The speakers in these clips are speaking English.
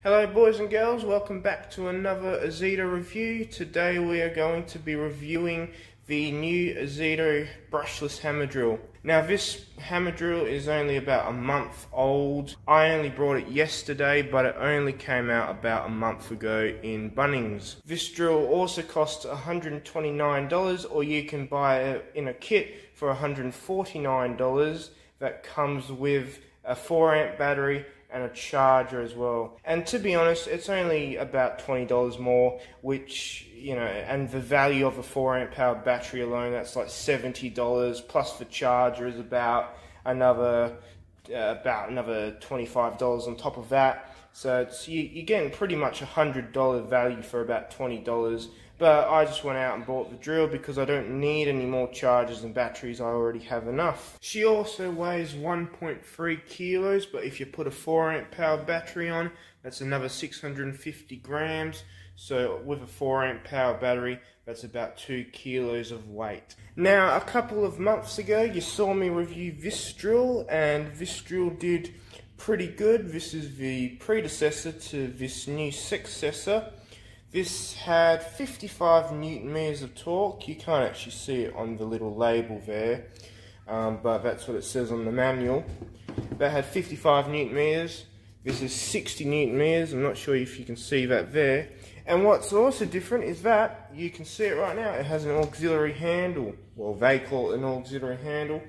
Hello boys and girls, welcome back to another Ozito review. Today we are going to be reviewing the new Ozito Brushless Hammer Drill. Now this hammer drill is only about a month old. I only brought it yesterday, but it only came out about a month ago in Bunnings. This drill also costs $129, or you can buy it in a kit for $149 that comes with a 4-amp battery and a charger as well. And to be honest, it's only about $20 more, which, you know, and the value of a 4-amp power battery alone, that's like $70, plus the charger is about another $25 on top of that. So it's, you're getting pretty much $100 value for about $20. But I just went out and bought the drill because I don't need any more chargers and batteries. I already have enough. She also weighs 1.3 kilos, but if you put a 4-amp power battery on, that's another 650 grams. So with a 4-amp power battery, that's about 2 kilos of weight. Now, a couple of months ago, you saw me review this drill, and this drill did pretty good. This is the predecessor to this new successor. This had 55 Newton meters of torque. You can't actually see it on the little label there, but that's what it says on the manual. That had 55 Newton meters. This is 60 Newton meters. I'm not sure if you can see that there. And what's also different is that, you can see it right now, it has an auxiliary handle. Well, they call it an auxiliary handle.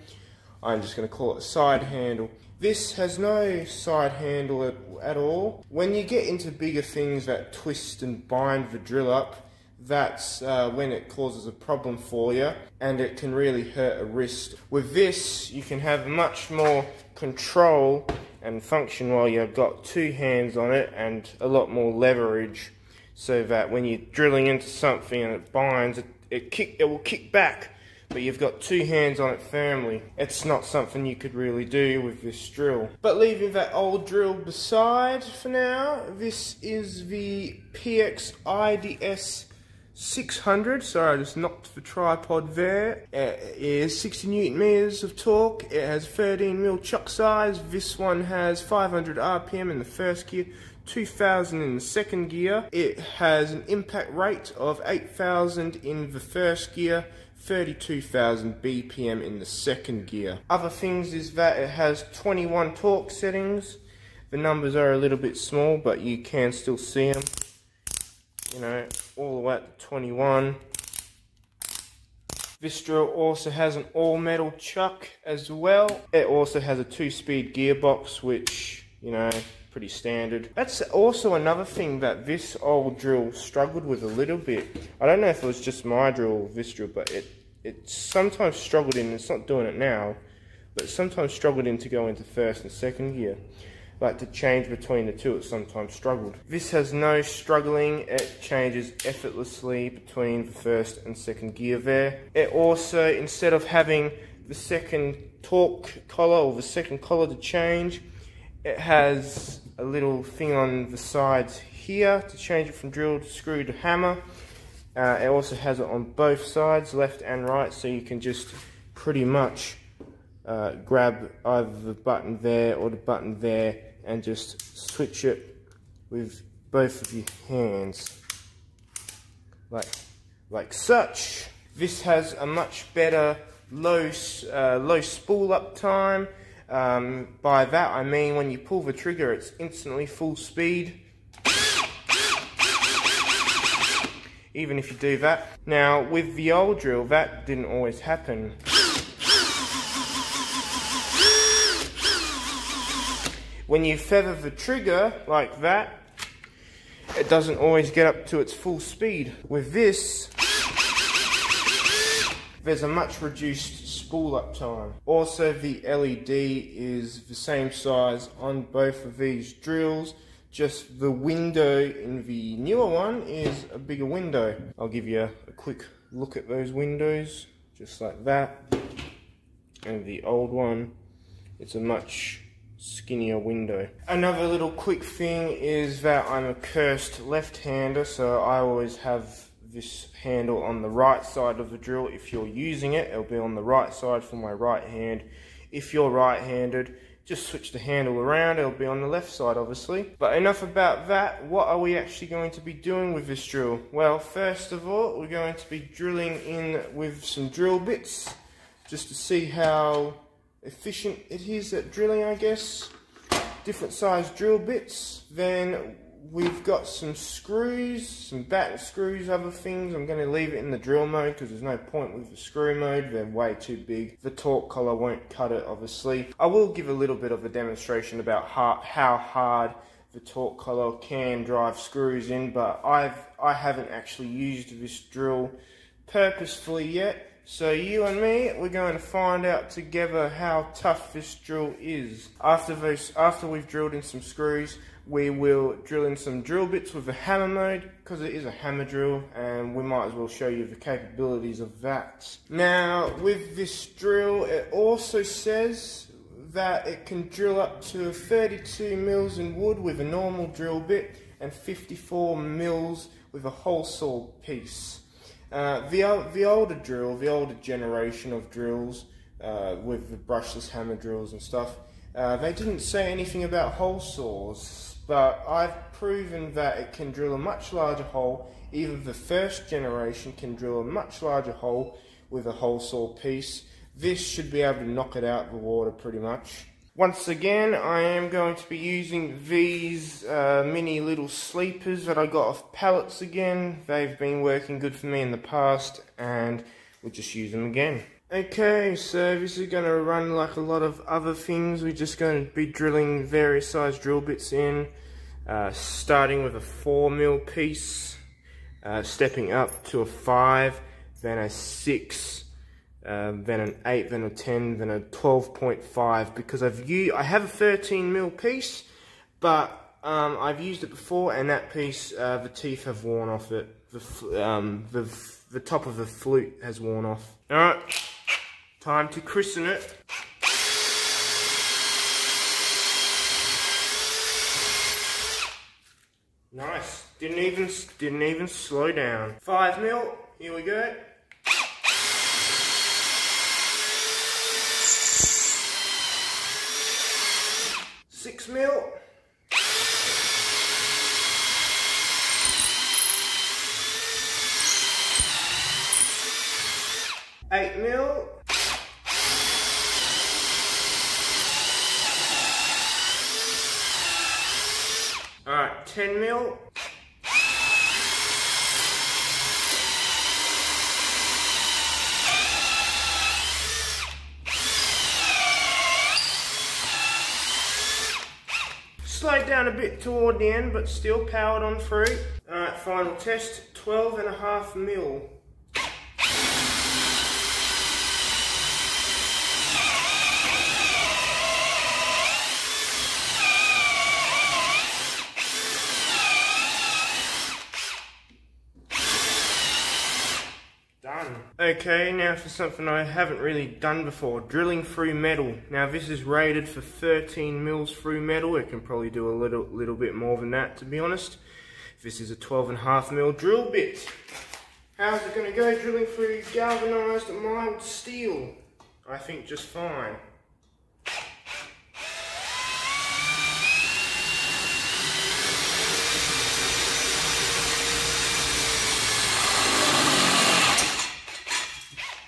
I'm just going to call it a side handle. This has no side handle at all. When you get into bigger things that twist and bind the drill up, that's when it causes a problem for you, and it can really hurt a wrist. With this, you can have much more control and function while you've got two hands on it, and a lot more leverage, so that when you're drilling into something and it binds, it will kick back. But you've got two hands on it firmly. It's not something you could really do with this drill. But leaving that old drill beside for now, this is the PX-IDS 600. Sorry, I just knocked the tripod there. It is 60 Newton meters of torque. It has 13mm chuck size. This one has 500 RPM in the first gear, 2000 in the second gear. It has an impact rate of 8000 in the first gear, 32,000 BPM in the second gear. Other things is that it has 21 torque settings. The numbers are a little bit small, but you can still see them. You know, all the way up to 21. This drill also has an all-metal chuck as well. It also has a 2-speed gearbox, which, you know, pretty standard. That's also another thing that this old drill struggled with a little bit. I don't know if it was just my drill or this drill, but it sometimes struggled in, it's not doing it now, but sometimes struggled in to go into first and second gear. Like to change between the two, it sometimes struggled. This has no struggling, it changes effortlessly between the first and second gear there. It also, instead of having the second torque collar or the second collar to change, it has a little thing on the sides here to change it from drill to screw to hammer. It also has it on both sides, left and right, so you can just pretty much grab either the button there or the button there and just switch it with both of your hands, like such. This has a much better low spool up time. By that I mean when you pull the trigger, it's instantly full speed, even if you do that. Now with the old drill, that didn't always happen. When you feather the trigger like that, it doesn't always get up to its full speed. With this, there's a much reduced spool up time. Also, the LED is the same size on both of these drills, just the window in the newer one is a bigger window. I'll give you a quick look at those windows, just like that. And the old one, it's a much skinnier window. Another little quick thing is that I'm a cursed left-hander, so I always have this handle on the right side of the drill. If you're using it, it'll be on the right side for my right hand. If you're right-handed, Just switch the handle around, it'll be on the left side obviously. But enough about that, what are we actually going to be doing with this drill? Well, first of all, we're going to be drilling in with some drill bits, just to see how efficient it is at drilling, I guess. Different size drill bits. Then we've got some screws, some batten screws, other things. I'm going to leave it in the drill mode because there's no point with the screw mode. They're way too big. The torque collar won't cut it, obviously. I will give a little bit of a demonstration about how hard the torque collar can drive screws in, but I haven't actually used this drill purposefully yet. So you and me, we're going to find out together how tough this drill is. After we've drilled in some screws, we will drill in some drill bits with the hammer mode, because it is a hammer drill, and we might as well show you the capabilities of that. Now, with this drill, it also says that it can drill up to 32 mils in wood with a normal drill bit, and 54 mils with a hole saw piece. The older generation of drills, with the brushless hammer drills and stuff, they didn't say anything about hole saws, but I've proven that it can drill a much larger hole. Even the first generation can drill a much larger hole with a hole saw piece. This should be able to knock it out of the water pretty much. Once again, I am going to be using these mini little sleepers that I got off pallets again. They've been working good for me in the past, and we'll just use them again. Okay, so this is going to run like a lot of other things. We're just going to be drilling various size drill bits in, starting with a 4mm piece, stepping up to a 5, then a 6, then an 8, then a 10, then a 12.5, because I have a 13mm piece, but I've used it before, and that piece, the teeth have worn off it. The top of the flute has worn off. Alright, time to christen it. Nice, didn't even slow down. 5mm, here we go. 6mm. 8mm. 10mm. 12. Slowed down a bit toward the end, but still powered on through. Alright, final test, 12.5mm. Done. Okay, now for something I haven't really done before, drilling through metal. Now this is rated for 13 mils through metal. It can probably do a little bit more than that, to be honest. This is a 12.5mm drill bit. How's it going to go drilling through galvanized mild steel? I think just fine.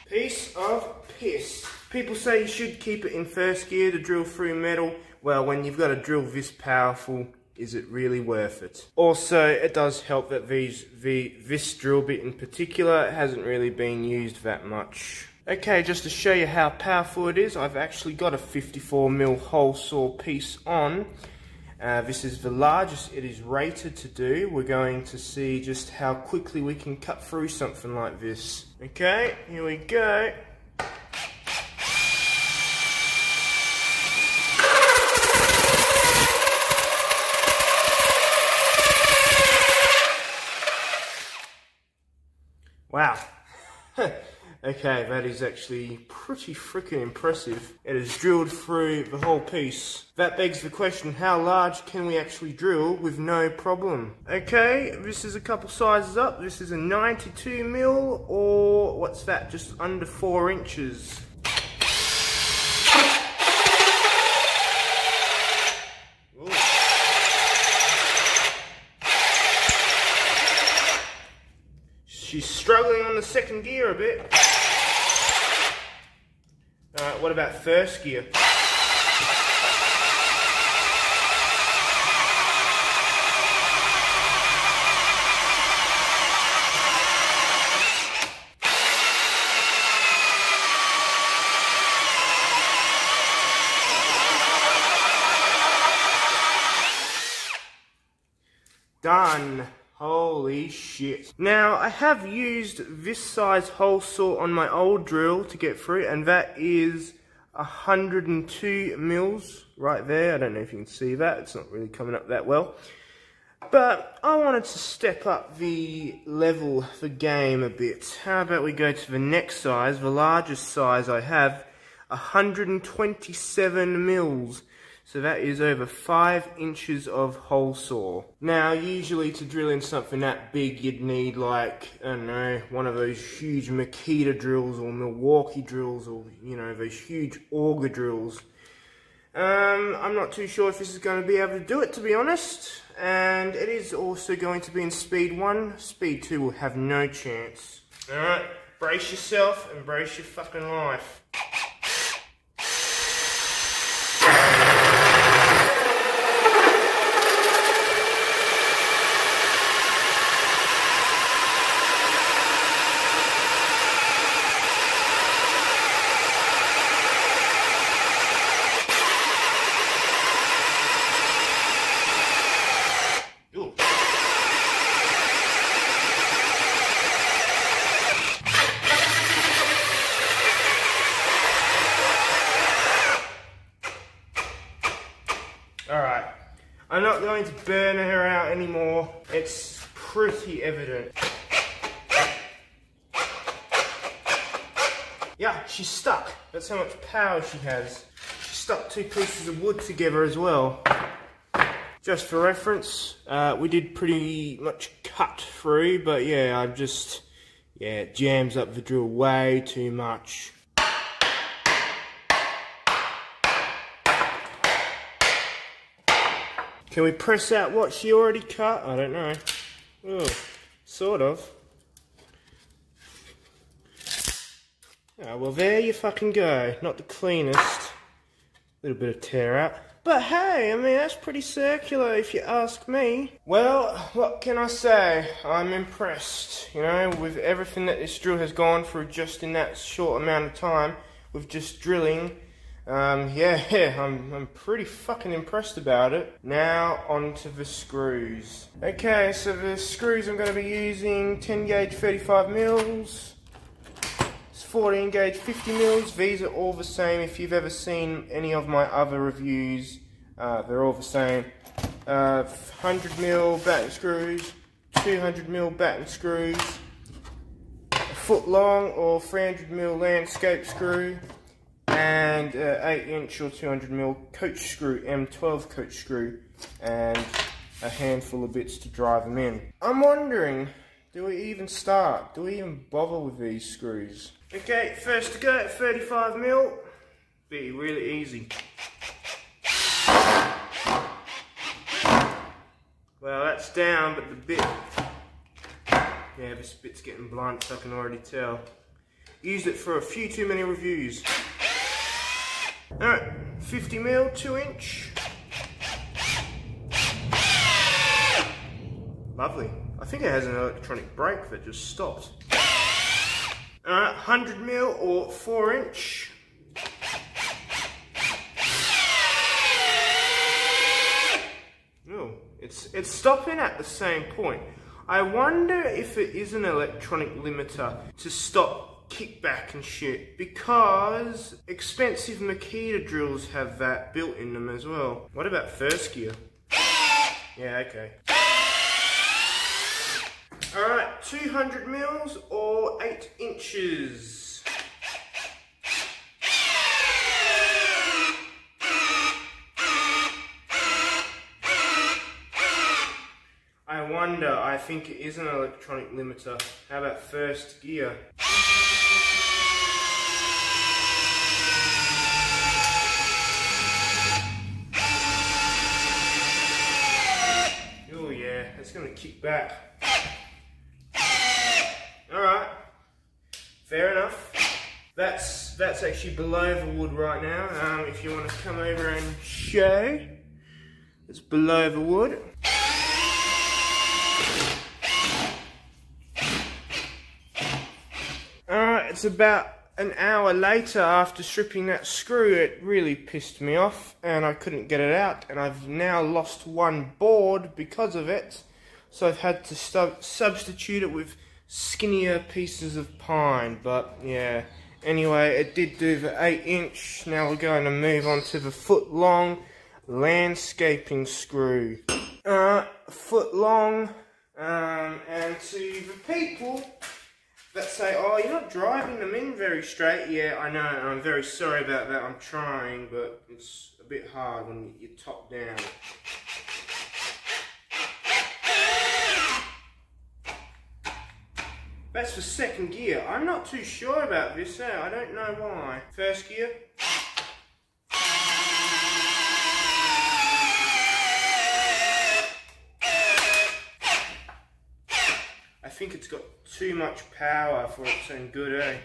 Piece of piss. People say you should keep it in first gear to drill through metal. Well, when you've got a drill this powerful, is it really worth it? Also, it does help that this drill bit in particular hasn't really been used that much. Okay, just to show you how powerful it is, I've actually got a 54mm hole saw piece on. This is the largest it is rated to do. We're going to see just how quickly we can cut through something like this. Okay, here we go. Wow. Okay, that is actually pretty freaking impressive. It has drilled through the whole piece. That begs the question, how large can we actually drill with no problem? Okay, this is a couple sizes up. This is a 92mm, or what's that, just under 4 inches. She's struggling on the second gear a bit. Alright, what about first gear? Done. Holy shit. Now, I have used this size hole saw on my old drill to get through, and that is 102 mils right there. I don't know if you can see that. It's not really coming up that well. But I wanted to step up the level of the game a bit. How about we go to the next size, the largest size I have, 127 mils. So that is over 5 inches of hole saw. Now, usually to drill in something that big, you'd need like, I don't know, one of those huge Makita drills or Milwaukee drills or, you know, those huge auger drills. I'm not too sure if this is going to be able to do it, to be honest. And it is also going to be in speed 1. Speed 2 will have no chance. Alright, brace yourself and brace your fucking life. Alright, I'm not going to burn her out anymore. It's pretty evident. Yeah, she's stuck. That's how much power she has. She stuck 2 pieces of wood together as well. Just for reference, we did pretty much cut through, but yeah, it jams up the drill way too much. Can we press out what she already cut? I don't know. Oh, sort of. Oh, well, there you fucking go. Not the cleanest. Little bit of tear out. But hey, I mean, that's pretty circular if you ask me. Well, what can I say? I'm impressed, you know, with everything that this drill has gone through just in that short amount of time, with just drilling. I'm pretty fucking impressed about it. Now, onto the screws. Okay, so the screws I'm going to be using 10 gauge 35 mils. 14 gauge 50 mils. These are all the same. If you've ever seen any of my other reviews, they're all the same. 100 mil batten screws, 200 mil batten screws, a foot long or 300 mil landscape screw, and 8 inch or 200 mil coach screw, M12 coach screw, and a handful of bits to drive them in. I'm wondering, do we even start? Do we even bother with these screws? Okay, first to go, 35 mil. Be really easy. Well, that's down, but the bit... Yeah, this bit's getting blunt, I can already tell. Used it for a few too many reviews. Alright, 50 mil, 2 inch. Lovely. I think it has an electronic brake that just stopped. Alright, 100 mil or 4 inch. Oh, it's stopping at the same point. I wonder if it is an electronic limiter to stop kickback and shit, because expensive Makita drills have that built in them as well. What about first gear? Yeah, okay. Alright, 200 mils or 8 inches. I think it is an electronic limiter. How about first gear? Oh yeah, it's going to kick back. That's actually below the wood right now. If you want to come over and show, it's below the wood. Alright, it's about an hour later after stripping that screw. It really pissed me off and I couldn't get it out, and I've now lost one board because of it, so I've had to substitute it with skinnier pieces of pine. But yeah, anyway, it did do the 8-inch. Now we're going to move on to the foot-long landscaping screw. Foot long, and to the people that say, oh, you're not driving them in very straight. Yeah, I know, and I'm very sorry about that. I'm trying, but it's a bit hard when you're top down. That's for second gear. I'm not too sure about this. I don't know why. First gear. I think it's got too much power for its own good, eh?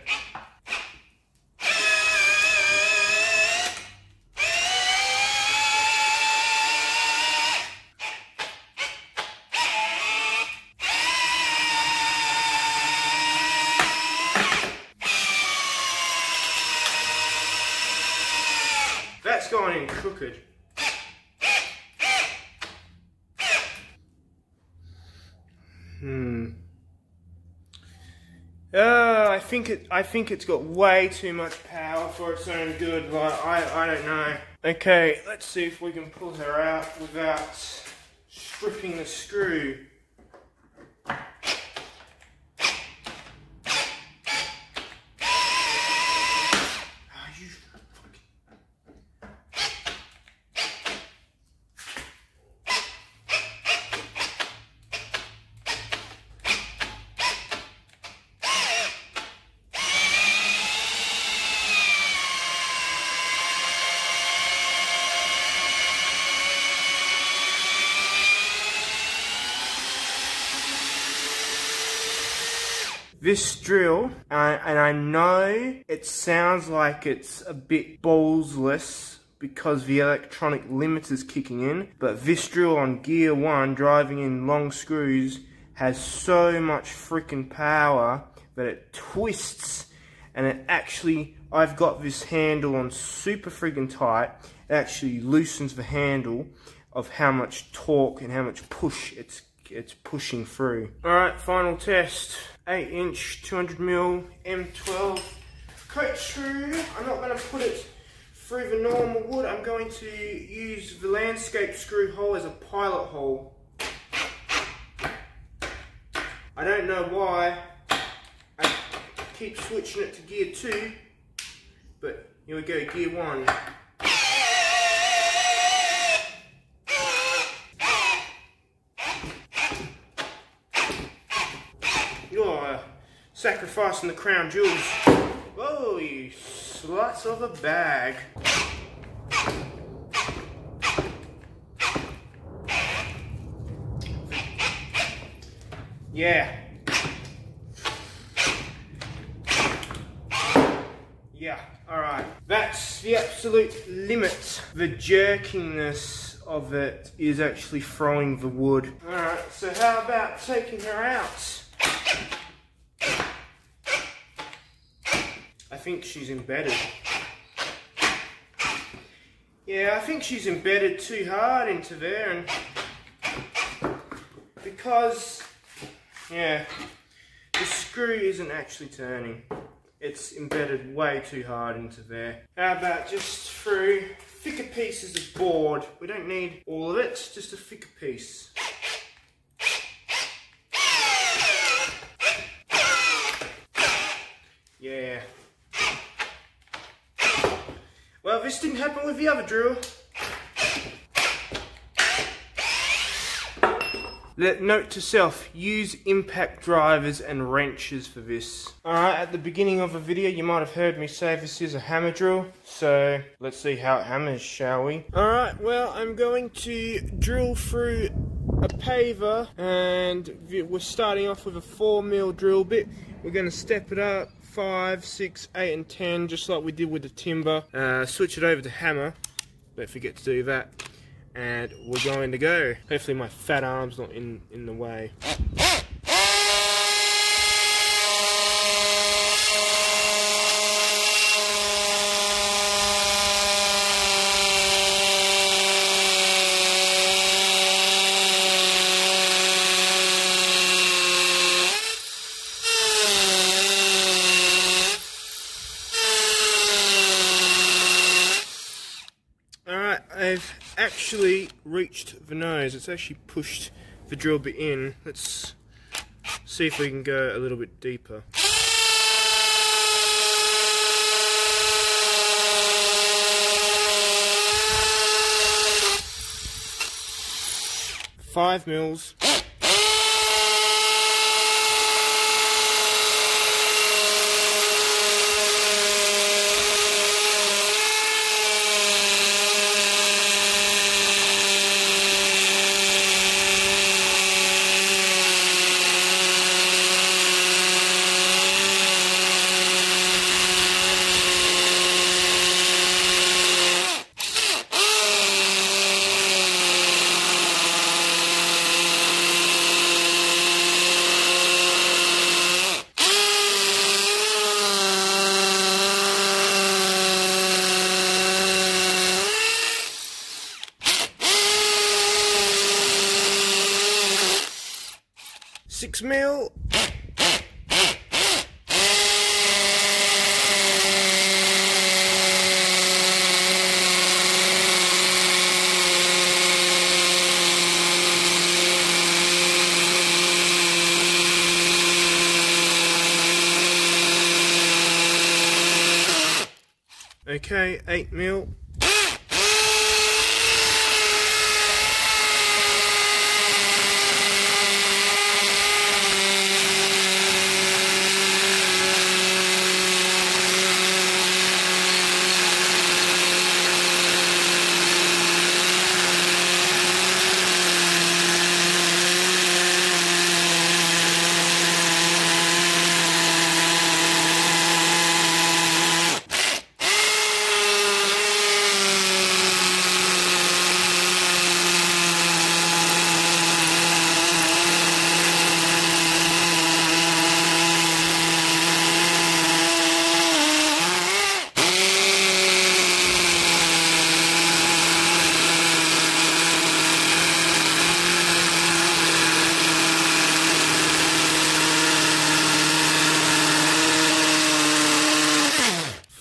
That's going in crooked. I think it's got way too much power for its own good. Like, I don't know. Okay, let's see if we can pull her out without stripping the screw. This drill, and I know it sounds like it's a bit ballsless because the electronic limiter's kicking in, but this drill on gear 1, driving in long screws, has so much freaking power that it twists, and it actually, I've got this handle on super freaking tight, it actually loosens the handle of how much torque and how much push it's pushing through. Alright, final test. 8-inch 200mm M12 coat screw. I'm not going to put it through the normal wood. I'm going to use the landscape screw hole as a pilot hole. I don't know why I keep switching it to gear 2, but here we go, gear 1. You're sacrificing the crown jewels. Whoa, you sluts of a bag. Yeah. Yeah, alright. That's the absolute limit. The jerkiness of it is actually throwing the wood. Alright, so how about taking her out? I think she's embedded. Yeah, I think she's embedded too hard into there, and because, yeah, the screw isn't actually turning. It's embedded way too hard into there. How about just through thicker pieces of board? We don't need all of it, just a thicker piece. Yeah. Well, this didn't happen with the other drill. Note to self, use impact drivers and wrenches for this. Alright, at the beginning of the video you might have heard me say this is a hammer drill, so let's see how it hammers, shall we? Alright, well, I'm going to drill through a paver, and we're starting off with a 4mm drill bit. We're going to step it up 5, 6, 8 and 10, just like we did with the timber. Switch it over to hammer, don't forget to do that, and we're going to go. Hopefully my fat arm's not in the way. I've actually reached the nose. It's actually pushed the drill bit in. Let's see if we can go a little bit deeper. 5 mils. Six mil. Okay, 8 mil.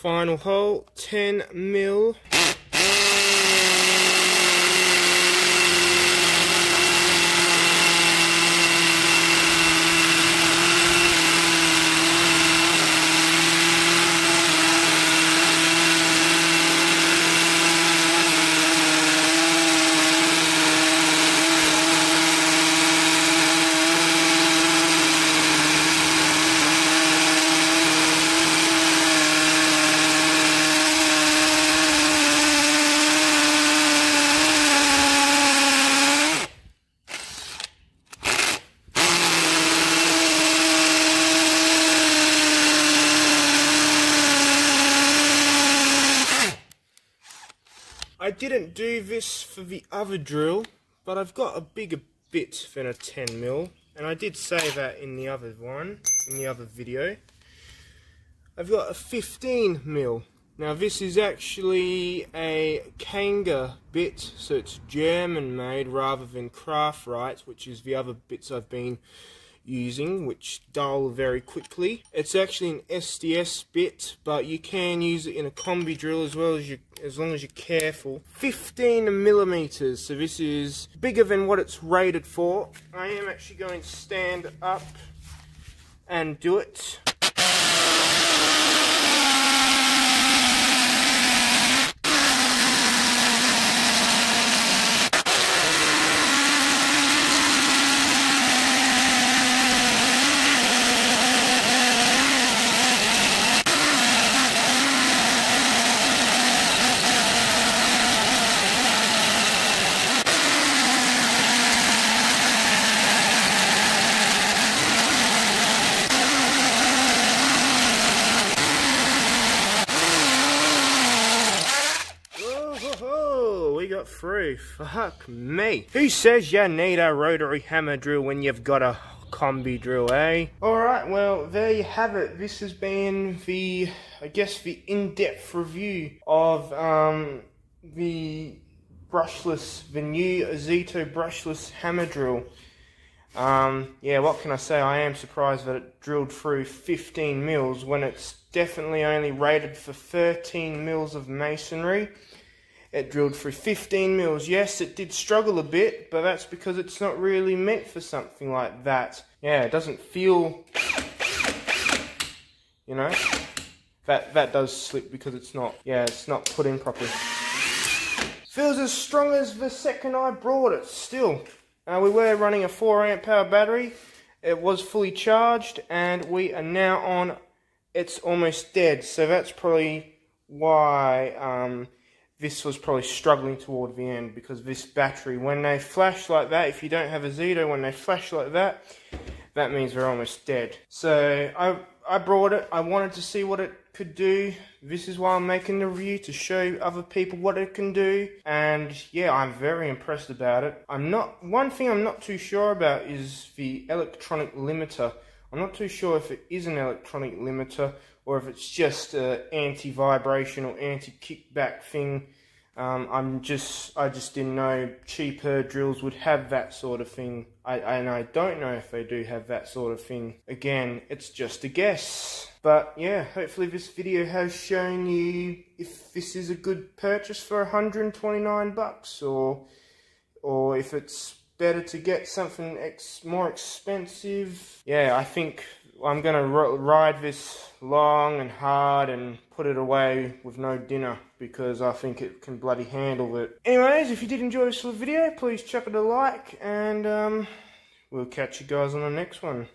Final hole, 10 mil. I didn't do this for the other drill, but I've got a bigger bit than a 10 mil, and I did say that in the other one, in the other video. I've got a 15 mil. Now this is actually a Kanga bit, so it's German made rather than Craft-Right, which is the other bits I've been using, which dull very quickly. It's actually an SDS bit, but you can use it in a combi drill as well as long as you're careful. 15 millimeters, so this is bigger than what it's rated for. I am actually going to stand up and do it. through. Fuck me. Who says you need a rotary hammer drill when you've got a combi drill, eh? Alright, well, there you have it. This has been the, I guess, the in-depth review of the brushless, the new Ozito brushless hammer drill. Yeah, what can I say? I am surprised that it drilled through 15 mils when it's definitely only rated for 13 mils of masonry. It drilled through 15 mils. Yes, it did struggle a bit, but that's because it's not really meant for something like that. Yeah, it doesn't feel, you know, that does slip because it's not, yeah, it's not put in properly. Feels as strong as the second I brought it, still. We were running a 4 amp hour battery. It was fully charged, and we are now on, it's almost dead, so that's probably why this was probably struggling toward the end, because this battery, when they flash like that, if you don't have Ozito, when they flash like that, that means they're almost dead. So I brought it, I wanted to see what it could do. This is why I'm making the review, to show other people what it can do, and yeah, I'm very impressed about it. One thing I'm not too sure about is the electronic limiter. I'm not too sure if it is an electronic limiter or if it's just an anti-vibration or anti-kickback thing. I just didn't know cheaper drills would have that sort of thing. And I don't know if they do have that sort of thing. Again, it's just a guess. But yeah, hopefully this video has shown you if this is a good purchase for 129 bucks, or if it's better to get something more expensive. Yeah, I think I'm gonna ride this long and hard and put it away with no dinner, because I think it can bloody handle it. Anyways, if you did enjoy this little video, please chuck it a like, and we'll catch you guys on the next one.